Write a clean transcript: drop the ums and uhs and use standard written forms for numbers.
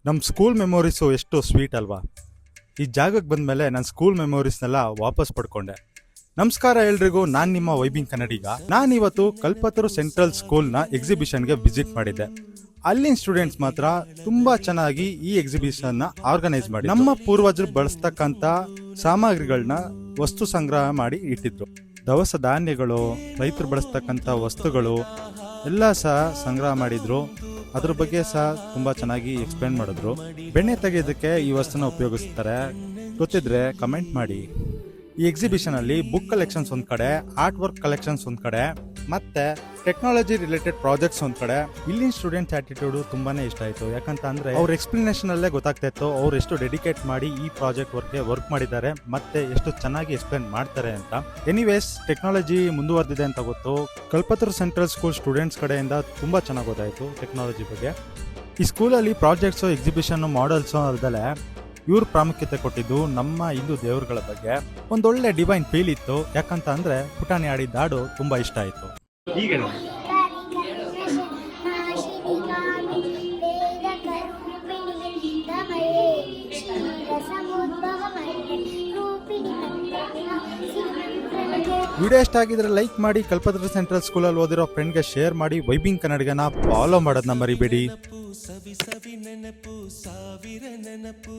ನಮ್ಮ school memories ಎಷ್ಟು sweet ಅಲ್ವಾ. ಈ ಜಾಗಕ್ಕೆ ಬಂದಮೇಲೆ ನನ್ನ ಸ್ಕೂಲ್ ಮೆಮೊರೀಸ್ನೆಲ್ಲ ವಾಪಸ್ ಪಡ್ಕೊಂಡೆ. ನಮಸ್ಕಾರ ಎಲ್ರಿಗೂ, ನಾನು ನಿಮ್ಮ ವೈಬಿಂಗ್ ಕನ್ನಡಿಗ. ನಾನಿವತ್ತು ಕಲ್ಪತರು ಸೆಂಟ್ರಲ್ ಸ್ಕೂಲ್ನ ಎಕ್ಸಿಬಿಷನ್ಗೆ ವಿಸಿಟ್ ಮಾಡಿದ್ದೆ. ಅಲ್ಲಿನ ಸ್ಟೂಡೆಂಟ್ಸ್ ಮಾತ್ರ ತುಂಬಾ ಚೆನ್ನಾಗಿ ಈ ಎಕ್ಸಿಬಿಷನ್ನ ಆರ್ಗನೈಸ್ ಮಾಡಿ ನಮ್ಮ ಪೂರ್ವಜರು ಬಳಸ್ತಕ್ಕಂಥ ಸಾಮಗ್ರಿಗಳನ್ನ ವಸ್ತು ಸಂಗ್ರಹ ಮಾಡಿ ಇಟ್ಟಿದ್ರು. ದವಸ ಧಾನ್ಯಗಳು, ರೈತರು ಬಳಸ್ತಕ್ಕಂಥ ವಸ್ತುಗಳು ಎಲ್ಲ ಸಹ ಸಂಗ್ರಹ ಮಾಡಿದ್ರು. ಅದ್ರ ಬಗ್ಗೆ ಸಹ ತುಂಬಾ ಚೆನ್ನಾಗಿ ಎಕ್ಸ್ಪ್ಲೇನ್ ಮಾಡಿದ್ರು. ಬೆಣ್ಣೆ ತೆಗೆಯೋದಕ್ಕೆ ಈ ವಸ್ತುನ ಉಪಯೋಗಿಸ್ತಾರೆ, ಗೊತ್ತಿದ್ರೆ ಕಮೆಂಟ್ ಮಾಡಿ. ಈ ಎಕ್ಸಿಬಿಷನ್ ಅಲ್ಲಿ ಬುಕ್ ಕಲೆಕ್ಷನ್ಸ್ ಒಂದ್ ಕಡೆ, ಆರ್ಟ್ ವರ್ಕ್ ಕಲೆಕ್ಷನ್ಸ್ ಒಂದ್ ಕಡೆ, ಮತ್ತೆ ಟೆಕ್ನಾಲಜಿ ರಿಲೇಟೆಡ್ ಪ್ರಾಜೆಕ್ಟ್ಸ್ ಒಂದ್ ಕಡೆ. ಇಲ್ಲಿನ ಸ್ಟೂಡೆಂಟ್ಸ್ ಆಟಿಟ್ಯೂಡ್ ತುಂಬಾನೇ ಇಷ್ಟ ಆಯ್ತು. ಯಾಕಂತ ಅಂದ್ರೆ ಅವ್ರ ಎಕ್ಸ್ಪ್ಲನೇಷನ್ ಅಲ್ಲೇ ಗೊತ್ತಾಗ್ತಾ ಇತ್ತು ಅವ್ರು ಎಷ್ಟು ಡೆಡಿಕೇಟ್ ಮಾಡಿ ಈ ಪ್ರಾಜೆಕ್ಟ್ ವರ್ಕ್ ಮಾಡಿದ್ದಾರೆ, ಮತ್ತೆ ಎಷ್ಟು ಚೆನ್ನಾಗಿ ಎಕ್ಸ್ಪ್ಲೇನ್ ಮಾಡ್ತಾರೆ ಅಂತ. ಎನಿವೇಸ್, ಟೆಕ್ನಾಲಜಿ ಮುಂದುವರೆದಿದೆ ಅಂತ ಗೊತ್ತು. ಕಲ್ಪತರು ಸೆಂಟ್ರಲ್ ಸ್ಕೂಲ್ ಸ್ಟೂಡೆಂಟ್ಸ್ ಕಡೆಯಿಂದ ತುಂಬಾ ಚೆನ್ನಾಗಿ ಗೊತ್ತಾಯ್ತು ಟೆಕ್ನಾಲಜಿ ಬಗ್ಗೆ. ಈ ಸ್ಕೂಲಲ್ಲಿ ಪ್ರಾಜೆಕ್ಟ್ಸು, ಎಕ್ಸಿಬಿಷನ್, ಮಾಡೆಲ್ಸು ಅಲ್ದಲೆ ಇವ್ರು ಪ್ರಾಮುಖ್ಯತೆ ಕೊಟ್ಟಿದ್ದು ನಮ್ಮ ಹಿಂದೂ ದೇವರುಗಳ ಬಗ್ಗೆ. ಒಂದೊಳ್ಳೆ ಡಿವೈನ್ ಫೀಲ್ ಇತ್ತು. ಯಾಕಂತ ಅಂದ್ರೆ ಪುಟಾಣಿ ಆಡಿದ ಹಾಡು ತುಂಬಾ ಇಷ್ಟ ಆಯ್ತು. ಈಗ ವಿಡಿಯೋ ಇಷ್ಟ ಆಗಿದ್ರೆ ಲೈಕ್ ಮಾಡಿ, ಕಲ್ಪತರು ಸೆಂಟ್ರಲ್ ಸ್ಕೂಲಲ್ಲಿ ಓದಿರೋ ಫ್ರೆಂಡ್ಗೆ ಶೇರ್ ಮಾಡಿ, ವೈಬಿಂಗ್ ಕನ್ನಡಿಗನ ಫಾಲೋ ಮಾಡೋದನ್ನ ಮರಿಬೇಡಿ. ಸವಿ ಸವಿ ನೆನಪು, ಸಾವಿರ ನೆನಪು.